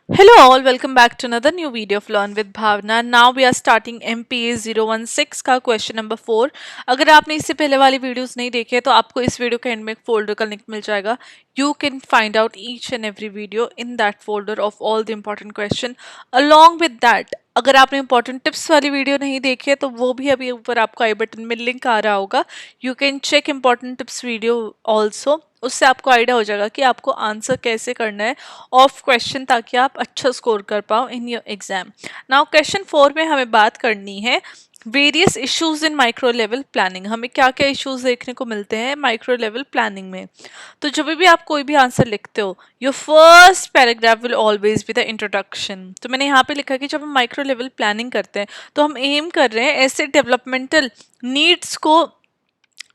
Hello all, welcome back to another new video of Learn with Bhavna. Now we are starting MPA 016 का question number 4। अगर आपने इससे पहले वाली videos नहीं देखे तो आपको इस वीडियो के एंड में एक फोल्डर का लिंक मिल जाएगा। You can find out each and every video in that folder of all the important question. Along with that, अगर आपने इंपॉर्टेंट टिप्स वाली वीडियो नहीं देखी है तो वो भी अभी ऊपर आपको आई बटन में लिंक आ रहा होगा। You can check important tips video also. उससे आपको आइडिया हो जाएगा कि आपको आंसर कैसे करना है ऑफ क्वेश्चन, ताकि आप अच्छा स्कोर कर पाओ in your exam. Now question 4 में हमें बात करनी है various issues in micro level planning. हमें क्या क्या इश्यूज देखने को मिलते हैं माइक्रो लेवल प्लानिंग में। तो जब भी आप कोई भी आंसर लिखते हो, your first paragraph will always be the introduction. तो मैंने यहाँ पे लिखा कि जब हम माइक्रो लेवल प्लानिंग करते हैं तो हम एम कर रहे हैं ऐसे डेवलपमेंटल नीड्स को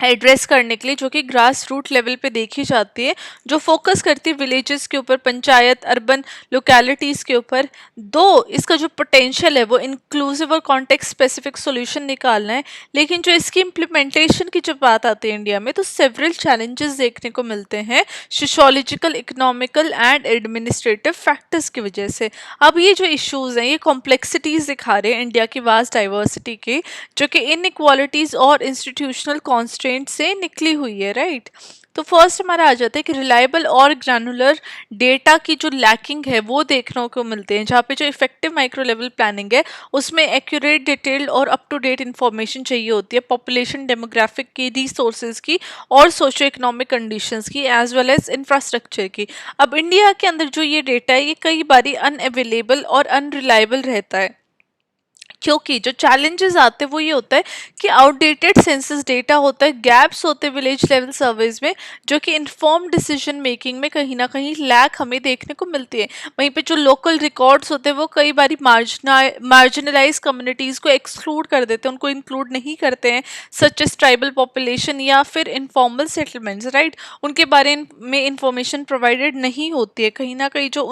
एड्रेस करने के लिए जो कि ग्रास रूट लेवल पे देखी जाती है, जो फोकस करती है विलेजेस के ऊपर, पंचायत, अर्बन लोकेलिटीज़ के ऊपर। दो इसका जो पोटेंशियल है वो इंक्लूसिव और कॉन्टेक्स्ट स्पेसिफिक सॉल्यूशन निकालना है, लेकिन जो इसकी इम्प्लीमेंटेशन की जब बात आती है इंडिया में तो सेवरल चैलेंजेस देखने को मिलते हैं sociological, economical and administrative factors की वजह से। अब ये जो इश्यूज हैं ये कॉम्प्लेक्सिटीज दिखा रहे हैं इंडिया की वास्ट डाइवर्सिटी के, जो कि इनइक्वालिटीज और इंस्टीट्यूशनल कॉन्स्ट्रेंट से निकली हुई है, राइट। तो फर्स्ट हमारा आ जाता है कि रिलायबल और ग्रैनुलर डेटा की जो लैकिंग है वो देखने को मिलते हैं, जहाँ पे जो इफेक्टिव माइक्रो लेवल प्लानिंग है उसमें एक्यूरेट, डिटेल्ड और अप टू डेट इंफॉर्मेशन चाहिए होती है पॉपुलेशन, डेमोग्राफिक की, रिसोर्सेज की और सोशो इकोनॉमिक कंडीशंस की, एज वेल एज इंफ्रास्ट्रक्चर की। अब इंडिया के अंदर जो ये डेटा है ये कई बारी अनअवेलेबल और अनरिलायबल रहता है, क्योंकि जो चैलेंजेस आते हैं वो ये होता है कि आउटडेटेड सेंसस डेटा होता है, गैप्स होते हैं विलेज लेवल सर्वेज में, जो कि इन्फॉर्म डिसीजन मेकिंग में कहीं ना कहीं लैक हमें देखने को मिलती है। वहीं पे जो लोकल रिकॉर्ड्स होते हैं वो कई बार मार्जिनलाइज कम्युनिटीज़ को एक्सक्लूड कर देते हैं, उनको इंक्लूड नहीं करते हैं, सच एस ट्राइबल पॉपुलेशन या फिर इनफॉर्मल सेटलमेंट्स, राइट। उनके बारे में इंफॉर्मेशन प्रोवाइडेड नहीं होती है, कहीं ना कहीं जो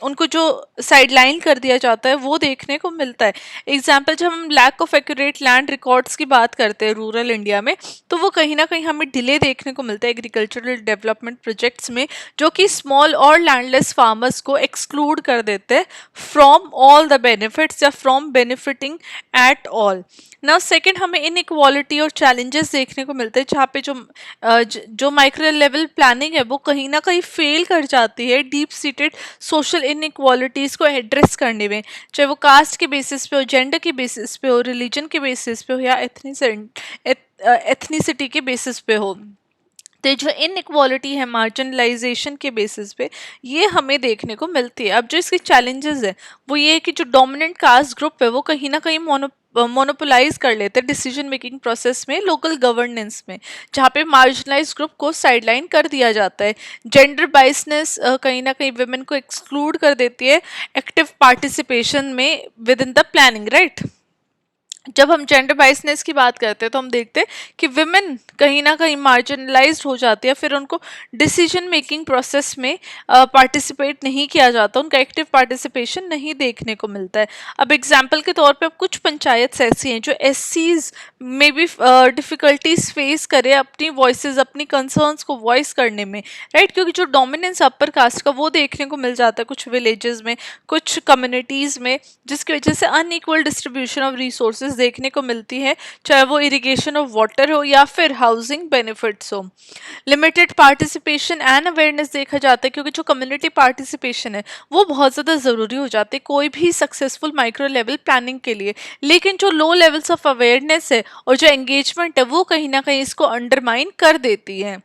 उनको जो साइडलाइन कर दिया जाता है वो देखने को मिलता है। एग्जाम्पल, जब हम lack of accurate land records की बात करते हैं रूरल इंडिया में, तो वो कहीं ना कहीं हमें डिले देखने को मिलता है एग्रीकल्चरल डेवलपमेंट प्रोजेक्ट्स में, जो कि स्मॉल और लैंडलेस फार्मर्स को एक्सक्लूड कर देते हैं फ्रॉम ऑल द बेनिफिट्स या from benefiting at all. Now second, हमें इनइक्वालिटी और चैलेंजेस देखने को मिलते हैं, जहाँ पे जो माइक्रो लेवल प्लानिंग है वो कहीं ना कहीं फेल कर जाती है डीप सीटेड सोशल इनइक्वालिटीज़ को एड्रेस करने में, चाहे वो कास्ट के बेसिस पे हो, जेंडर के बेसिस पे हो, रिलीजन के बेसिस पे हो या एथनिसिटी के बेसिस पे हो। तो जो इनइक्वालिटी है मार्जिनलाइजेशन के बेसिस पे ये हमें देखने को मिलती है। अब जो इसके चैलेंजेस है वो ये है कि जो डोमिनेंट कास्ट ग्रुप है वो कहीं ना कहीं मोनोपोलाइज कर लेते हैं डिसीजन मेकिंग प्रोसेस में, लोकल गवर्नेंस में, जहाँ पे मार्जिनलाइज ग्रुप को साइडलाइन कर दिया जाता है। जेंडर बाइसनेस कहीं ना कहीं वुमेन को एक्सक्लूड कर देती है एक्टिव पार्टिसिपेशन में with in the planning, right. जब हम जेंडर बाइसनेस की बात करते हैं तो हम देखते हैं कि विमेन कहीं ना कहीं मार्जिनलाइज्ड हो जाती है, फिर उनको डिसीजन मेकिंग प्रोसेस में पार्टिसिपेट नहीं किया जाता, उनका एक्टिव पार्टिसिपेशन नहीं देखने को मिलता है। अब एग्जांपल के तौर पे अब कुछ पंचायत ऐसी हैं जो एससीज में भी डिफ़िकल्टीज फेस करें अपनी वॉइसेस, अपनी कंसर्न्स को वॉइस करने में, राइट, क्योंकि जो डोमिनेंस अपर कास्ट का वो देखने को मिल जाता है कुछ विलेजेस में, कुछ कम्युनिटीज़ में, जिसकी वजह से अनइक्वल डिस्ट्रीब्यूशन ऑफ रिसोर्सेज देखने को मिलती है, चाहे वो इरिगेशन ऑफ वाटर हो या फिर हाउसिंग बेनिफिट्स हो। लिमिटेड पार्टिसिपेशन एंड अवेयरनेस देखा जाता है, क्योंकि जो कम्युनिटी पार्टिसिपेशन है वो बहुत ज़्यादा ज़रूरी हो जाती है कोई भी सक्सेसफुल माइक्रो लेवल प्लानिंग के लिए, लेकिन जो लो लेवल्स ऑफ अवेयरनेस है और जो एंगेजमेंट है वो कहीं ना कहीं इसको अंडरमाइन कर देती है।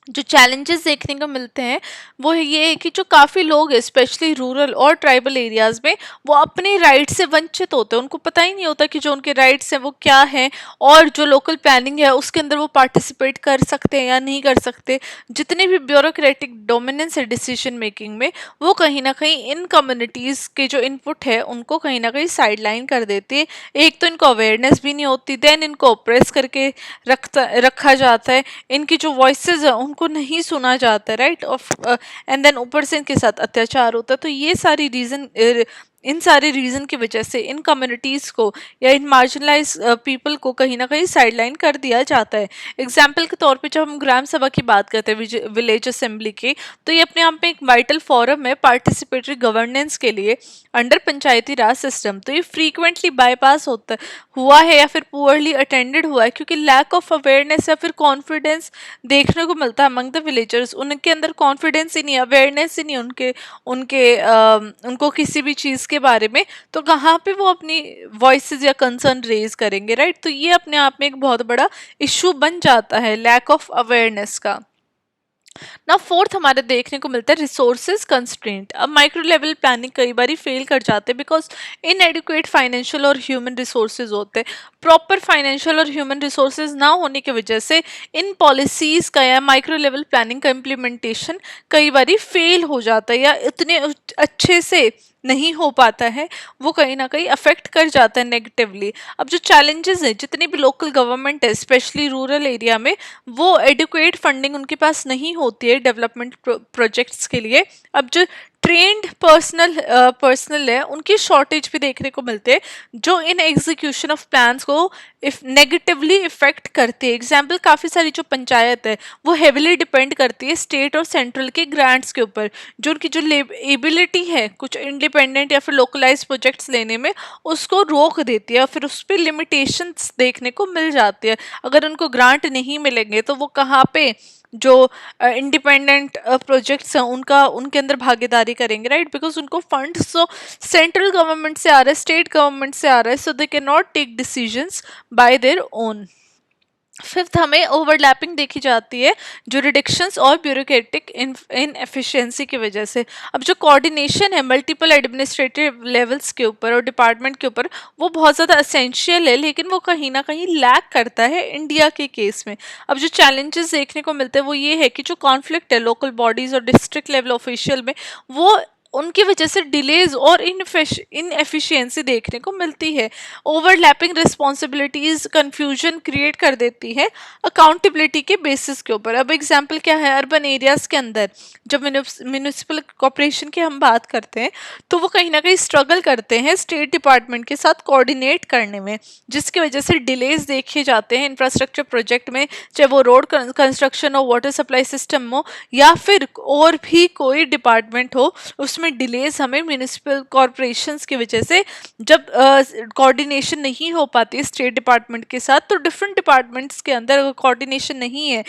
जो चैलेंजेस देखने को मिलते हैं वो ये है कि जो काफ़ी लोग स्पेशली रूरल और ट्राइबल एरियाज़ में वो अपने राइट से वंचित होते हैं, उनको पता ही नहीं होता कि जो उनके राइट्स हैं वो क्या हैं और जो लोकल प्लानिंग है उसके अंदर वो पार्टिसिपेट कर सकते हैं या नहीं कर सकते। जितने भी ब्यूरोक्रेटिक डोमिनेंस है डिसीजन मेकिंग में वो कहीं ना कहीं इन कम्युनिटीज़ के जो इनपुट है उनको कहीं ना कहीं साइडलाइन कर देती है। एक तो इनको अवेयरनेस भी नहीं होती, देन इनको ऑप्रेस करके रखा जाता है, इनकी जो वॉइसेस है उनको नहीं सुना जाता है, राइट, एंड देन ऊपर से इनके साथ अत्याचार होता है। तो ये सारी रीज़न इन सारे रीजन की वजह से इन कम्युनिटीज को या इन मार्जिनलाइज पीपल को कहीं ना कहीं साइडलाइन कर दिया जाता है। एग्जाम्पल के तौर पे जब हम ग्राम सभा की बात करते हैं, विलेज असेंबली की, तो ये अपने आप में एक वाइटल फोरम है पार्टिसिपेटरी गवर्नेंस के लिए अंडर पंचायती राज सिस्टम। तो ये फ्रीक्वेंटली बाईपास होता हुआ है या फिर पुअरली अटेंडेड हुआ है क्योंकि लैक ऑफ अवेयरनेस या फिर कॉन्फिडेंस देखने को मिलता है अमंग द विलेजर्स। उनके अंदर कॉन्फिडेंस ही नहीं, अवेयरनेस ही नहीं उनके उनके उनको किसी भी चीज़ के बारे में, तो कहाँ पे वो अपनी वॉइसेस या कंसर्न रेज करेंगे, राइट। तो ये अपने आप में एक बहुत बड़ा इशू बन जाता है लैक ऑफ अवेयरनेस का। ना फोर्थ हमारे देखने को मिलता है रिसोर्सेज कंस्ट्रेंट। अब माइक्रो लेवल प्लानिंग कई बार फेल कर जाते हैं बिकॉज इनएडिक्वेट फाइनेंशियल और ह्यूमन रिसोर्सेज होते हैं। प्रॉपर फाइनेंशियल और ह्यूमन रिसोर्सेज ना होने की वजह से इन पॉलिसीज का या माइक्रो लेवल प्लानिंग का इम्प्लीमेंटेशन कई बार फेल हो जाता है या इतने अच्छे से नहीं हो पाता है, वो कहीं ना कहीं अफेक्ट कर जाता है नेगेटिवली। अब जो चैलेंजेस हैं, जितनी भी लोकल गवर्नमेंट है स्पेशली रूरल एरिया में, वो एडुकेट फंडिंग उनके पास नहीं होती है डेवलपमेंट प्रोजेक्ट्स के लिए। अब जो ट्रेंड पर्सनल है उनकी शॉर्टेज भी देखने को मिलते हैं जो इन एग्जीक्यूशन ऑफ प्लान्स को इफ नेगेटिवली इफेक्ट करते हैं। एग्जाम्पल काफ़ी सारी जो पंचायत है वो हेविली डिपेंड करती है स्टेट और सेंट्रल के ग्रांट्स के ऊपर, जो उनकी जो एबिलिटी है कुछ इंडिपेंडेंट या फिर लोकलाइज प्रोजेक्ट्स लेने में उसको रोक देती है, फिर उस पर लिमिटेशंस देखने को मिल जाती है। अगर उनको ग्रांट नहीं मिलेंगे तो वो कहाँ पे जो इंडिपेंडेंट प्रोजेक्ट्स हैं उनका उनके अंदर भागीदारी करेंगे, राइट। बिकॉज उनको फंड्स तो सेंट्रल गवर्नमेंट से आ रहा है, स्टेट गवर्नमेंट से आ रहा है, so they can not take decisions by their own. Fifth हमें ओवरलैपिंग देखी जाती है जो रिडक्शंस और ब्यूरोक्रेटिक इन एफिशिएंसी की वजह से। अब जो कोऑर्डिनेशन है मल्टीपल एडमिनिस्ट्रेटिव लेवल्स के ऊपर और डिपार्टमेंट के ऊपर, वो बहुत ज़्यादा असेंशियल है, लेकिन वो कहीं ना कहीं लैक करता है इंडिया के केस में। अब जो चैलेंजेस देखने को मिलते हैं वो ये है कि जो कॉन्फ्लिक्ट है लोकल बॉडीज़ और डिस्ट्रिक्ट लेवल ऑफिशियल में, वो उनकी वजह से डिलेज और इनएफिशिएंसी देखने को मिलती है। ओवरलैपिंग रिस्पॉन्सिबिलिटीज कंफ्यूजन क्रिएट कर देती है अकाउंटेबिलिटी के बेसिस के ऊपर। अब एग्जांपल क्या है, अर्बन एरियाज के अंदर जब म्यूनिसिपल कॉर्पोरेशन की हम बात करते हैं तो वो कहीं ना कहीं स्ट्रगल करते हैं स्टेट डिपार्टमेंट के साथ कोऑर्डिनेट करने में, जिसकी वजह से डिलेज देखे जाते हैं इंफ्रास्ट्रक्चर प्रोजेक्ट में, चाहे वो रोड कंस्ट्रक्शन हो, वाटर सप्लाई सिस्टम हो, या फिर और भी कोई डिपार्टमेंट हो, उसमें डिलेज हमें म्यूनिसिपल कॉर्पोरेशंस की वजह से जब कोऑर्डिनेशन नहीं हो पाती स्टेट डिपार्टमेंट के साथ, तो डिफरेंट डिपार्टमेंट्स के अंदर कोऑर्डिनेशन नहीं है,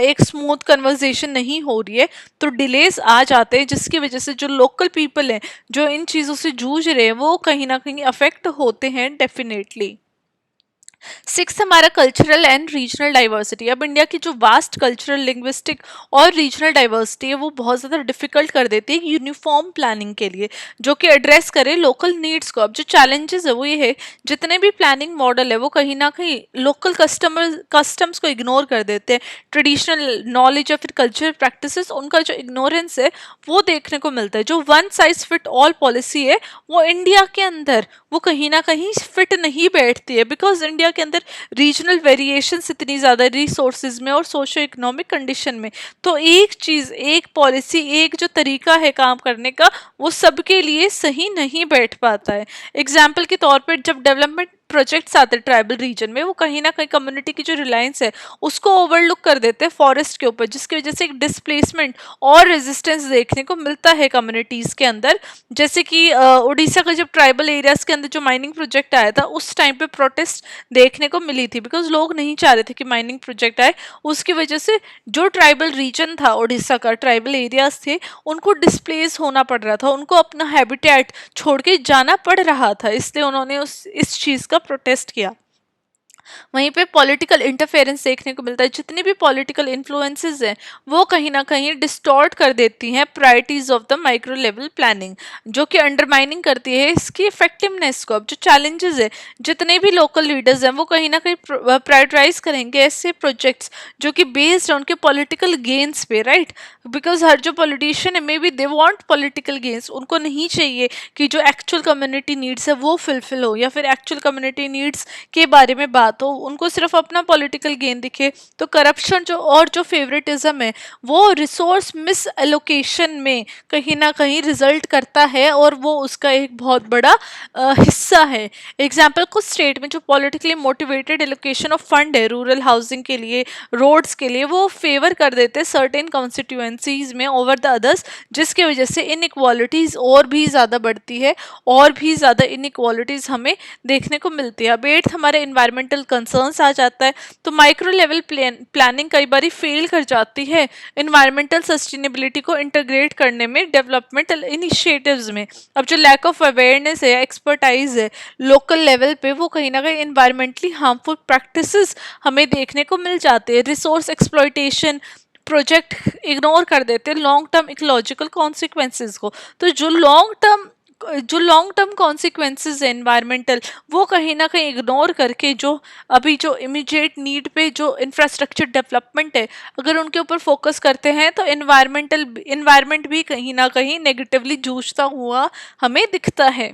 एक स्मूथ कन्वर्सेशन नहीं हो रही है, तो डिलेज आ जाते हैं, जिसकी वजह से जो लोकल पीपल हैं जो इन चीज़ों से जूझ रहे हैं वो कहीं ना कहीं अफेक्ट होते हैं डेफिनेटली। सिक्स हमारा कल्चरल एंड रीजनल डाइवर्सिटी। अब इंडिया की जो वास्ट कल्चरल लिंग्विस्टिक और रीजनल डाइवर्सिटी है वो बहुत ज़्यादा डिफिकल्ट कर देती है यूनिफॉर्म प्लानिंग के लिए जो कि एड्रेस करे लोकल नीड्स को। अब जो चैलेंजेस है वो ये है, जितने भी प्लानिंग मॉडल है वो कहीं ना कहीं लोकल कस्टम्स को इग्नोर कर देते हैं, ट्रेडिशनल नॉलेज या फिर कल्चरल प्रैक्टिसेस, उनका जो इग्नोरेंस है वो देखने को मिलता है। जो one size fit all policy है वो इंडिया के अंदर वो कहीं ना कहीं फिट नहीं बैठती है, बिकॉज इंडिया के अंदर रीजनल वेरिएशंस इतनी ज़्यादा रिसोर्सेज में और सोशो इकोनॉमिक कंडीशन में, तो एक चीज़, एक पॉलिसी, एक जो तरीका है काम करने का वो सबके लिए सही नहीं बैठ पाता है। एग्जाम्पल के तौर पर जब डेवलपमेंट प्रोजेक्ट्स आते हैं ट्राइबल रीजन में, वो कहीं ना कहीं कम्युनिटी की जो रिलायंस है उसको ओवरलुक कर देते हैं फॉरेस्ट के ऊपर, जिसकी वजह से एक डिस्प्लेसमेंट और रेजिस्टेंस देखने को मिलता है कम्युनिटीज़ के अंदर। जैसे कि उड़ीसा का जब ट्राइबल एरियाज के अंदर जो माइनिंग प्रोजेक्ट आया था उस टाइम पे प्रोटेस्ट देखने को मिली थी, बिकॉज लोग नहीं चाह रहे थे कि माइनिंग प्रोजेक्ट आए। उसकी वजह से जो ट्राइबल रीजन था उड़ीसा का, ट्राइबल एरियाज थे, उनको डिस्प्लेस होना पड़ रहा था, उनको अपना हैबिटेट छोड़ के जाना पड़ रहा था, इसलिए उन्होंने इस चीज़ का प्रोटेस्ट किया। वहीं पे पॉलिटिकल इंटरफेरेंस देखने को मिलता है, जितनी भी पॉलिटिकल इन्फ्लुएंसेस हैं वो कहीं ना कहीं डिस्टॉर्ट कर देती हैं priorities of the micro level planning, जो कि अंडरमाइनिंग करती है इसकी इफेक्टिवनेस को। अब जो चैलेंजेस है, जितने भी लोकल लीडर्स हैं वो कहीं ना कहीं प्रायोरिटाइज करेंगे ऐसे प्रोजेक्ट्स जो कि बेस्ड है उनके पॉलिटिकल गेन्स पे, राइट। बिकॉज हर जो पॉलिटिशियन है may be they want political gains, उनको नहीं चाहिए कि जो एक्चुअल कम्युनिटी नीड्स है वो फुलफिल हो या फिर एक्चुअल कम्युनिटी नीड्स के बारे में बात बात हो, उनको सिर्फ अपना पॉलिटिकल गेन दिखे, तो करप्शन जो फेवरेटिज्म है वो रिसोर्स मिस एलोकेशन में कहीं ना कहीं रिजल्ट करता है, और वो उसका एक बहुत बड़ा हिस्सा है। एग्जाम्पल, कुछ स्टेट में जो politically motivated allocation of fund है रूरल हाउसिंग के लिए, रोड्स के लिए, वो फेवर कर देते हैं सर्टेन कॉन्स्टिट्यूएंसीज में ओवर द अदर्स, जिसकी वजह से इनइक्वालिटीज और भी ज़्यादा बढ़ती है, और भी ज़्यादा इनइक्वालिटीज हमें देखने को मिलती है। अब एट्थ हमारे इन्वायरमेंटल कंसर्न्स आ जाता है। तो माइक्रो लेवल प्लानिंग कई बार फेल कर जाती है इन्वायरमेंटल सस्टेनेबिलिटी को इंटीग्रेट करने में डेवलपमेंटल इनिशिएटिव्स में। अब जो लैक ऑफ अवेयरनेस है, एक्सपर्टाइज है लोकल लेवल पे, वो कहीं ना कहीं इन्वायरमेंटली हार्मफुल प्रैक्टिसेस हमें देखने को मिल जाते हैं। रिसोर्स एक्सप्लॉयटेशन प्रोजेक्ट इग्नोर कर देते हैं लॉन्ग टर्म इकोलॉजिकल कॉन्सिक्वेंसेस को। तो जो लॉन्ग टर्म कॉन्सिक्वेंसेस है एनवायरमेंटल, वो कहीं ना कहीं इग्नोर करके जो अभी जो इमीडिएट नीड पे जो इंफ्रास्ट्रक्चर डेवलपमेंट है, अगर उनके ऊपर फोकस करते हैं तो इन्वायरमेंट भी कहीं ना कहीं नेगेटिवली जूझता हुआ हमें दिखता है।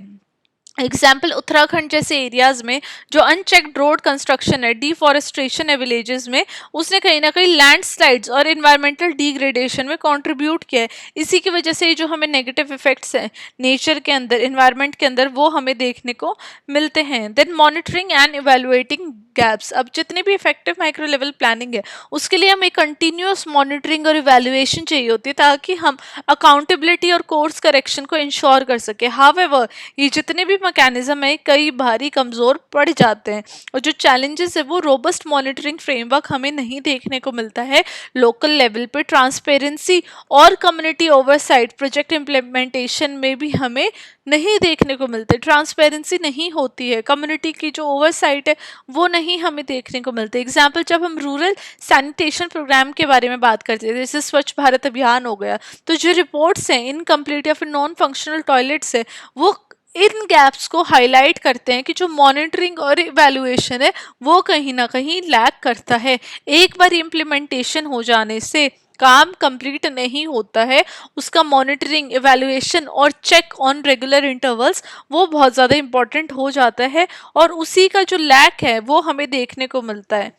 एग्जाम्पल, उत्तराखंड जैसे एरियाज में जो अनचेक्ड रोड कंस्ट्रक्शन है, डिफॉरेस्ट्रेशन है विलेजेस में, उसने कहीं ना कहीं लैंडस्लाइड्स और इन्वायरमेंटल डिग्रेडेशन में कंट्रीब्यूट किया है। इसी की वजह से जो हमें नेगेटिव इफेक्ट्स हैं नेचर के अंदर, इन्वायरमेंट के अंदर, वो हमें देखने को मिलते हैं। Then monitoring and evaluating gaps. अब जितनी भी इफेक्टिव माइक्रो लेवल प्लानिंग है, उसके लिए हमें कंटिन्यूस मॉनिटरिंग और इवेल्युएशन चाहिए होती है, ताकि हम अकाउंटेबिलिटी और कोर्स करेक्शन को इंश्योर कर सके। हाउएवर, ये जितने भी मैकेनिज्म है कई भारी कमज़ोर पड़ जाते हैं, और जो चैलेंजेस है वो रोबस्ट मॉनिटरिंग फ्रेमवर्क हमें नहीं देखने को मिलता है लोकल लेवल पे। ट्रांसपेरेंसी और कम्युनिटी ओवरसाइट प्रोजेक्ट इम्प्लीमेंटेशन में भी हमें नहीं देखने को मिलते। ट्रांसपेरेंसी नहीं होती है, कम्युनिटी की जो ओवरसाइट है वो नहीं हमें देखने को मिलते। एग्जाम्पल, जब हम रूरल सैनिटेशन प्रोग्राम के बारे में बात करते हैं, जैसे स्वच्छ भारत अभियान हो गया, तो जो रिपोर्ट्स हैं इनकम्प्लीट या फिर नॉन फंक्शनल टॉयलेट्स है, वो इन गैप्स को हाईलाइट करते हैं कि जो मॉनिटरिंग और इवैल्यूएशन है वो कहीं ना कहीं लैक करता है। एक बार इम्प्लीमेंटेशन हो जाने से काम कंप्लीट नहीं होता है, उसका मॉनिटरिंग, इवैल्यूएशन और चेक ऑन रेगुलर इंटरवल्स वो बहुत ज़्यादा इंपॉर्टेंट हो जाता है, और उसी का जो लैक है वो हमें देखने को मिलता है।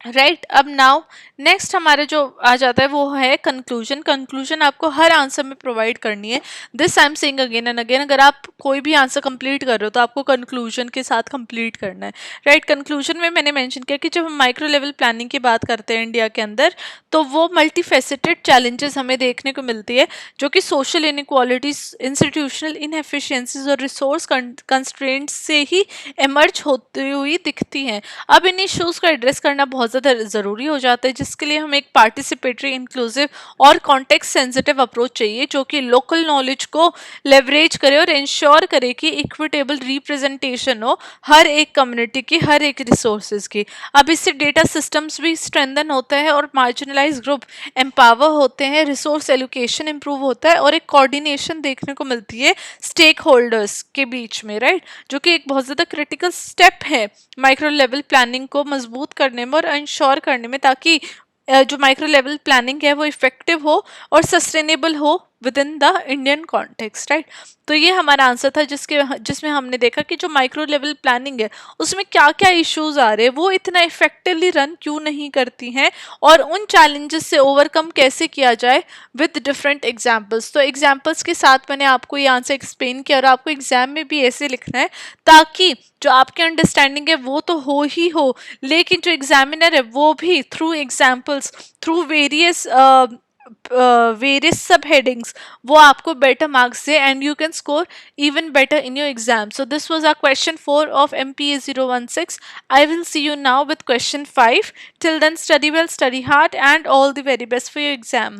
राइट, अब नाउ नेक्स्ट हमारे जो आ जाता है वो है कंक्लूजन। कंक्लूजन आपको हर आंसर में प्रोवाइड करनी है। This I am saying again and again, अगर आप कोई भी आंसर कंप्लीट कर रहे हो तो आपको कंक्लूजन के साथ कंप्लीट करना है। राइट, कंक्लूजन में मैंने मेंशन किया कि जब हम माइक्रो लेवल प्लानिंग की बात करते हैं इंडिया के अंदर, तो वो मल्टीफेसेटेड चैलेंजेस हमें देखने को मिलती है, जो कि सोशल इनइक्वालिटीज, इंस्टीट्यूशनल इनएफिशिएंसीज और रिसोर्स कंस्ट्रेंट्स से ही एमर्ज होती हुई दिखती हैं। अब इन इश्यूज को एड्रेस करना बहुत ज़्यादा ज़रूरी हो जाता है, जिसके लिए हमें एक पार्टिसिपेटरी, इंक्लूसिव और कॉन्टेक्स्ट सेंसिटिव अप्रोच चाहिए, जो कि लोकल नॉलेज को लेवरेज करे और इंश्योर करे कि इक्विटेबल रिप्रेजेंटेशन हो हर एक कम्युनिटी की, हर एक रिसोर्सेज की। अब इससे डेटा सिस्टम्स भी स्ट्रेंथन होता है और मार्जिनलाइज ग्रुप एम्पावर होते हैं, रिसोर्स एलोकेशन इंप्रूव होता है, और एक कोऑर्डिनेशन देखने को मिलती है स्टेक होल्डर्स के बीच में। राइट, जो कि एक बहुत ज़्यादा क्रिटिकल स्टेप है माइक्रो लेवल प्लानिंग को मजबूत करने में और इंश्योर करने में, ताकि जो माइक्रो लेवल प्लानिंग है वो इफेक्टिव हो और सस्टेनेबल हो with in the Indian context. Right, तो ये हमारा आंसर था जिसमें हमने देखा कि जो माइक्रो लेवल प्लानिंग है उसमें क्या क्या इश्यूज आ रहे हैं, वो इतना इफेक्टिवली रन क्यों नहीं करती हैं, और उन चैलेंजेस से ओवरकम कैसे किया जाए विद डिफरेंट एग्जाम्पल्स। तो एग्जाम्पल्स के साथ मैंने आपको ये आंसर एक्सप्लेन किया, और आपको एग्जाम में भी ऐसे लिखना है ताकि जो आपकी अंडरस्टैंडिंग है वो तो हो ही हो, लेकिन जो एग्जामिनर है वो भी थ्रू एग्जाम्पल्स, थ्रू वेरियस सब headings, वो आपको better marks they, and you can score even better in your exam. So this was our question 4 of MPA 016. I will see you now with question 5. Till then, study well, study hard, and all the very best for your exam.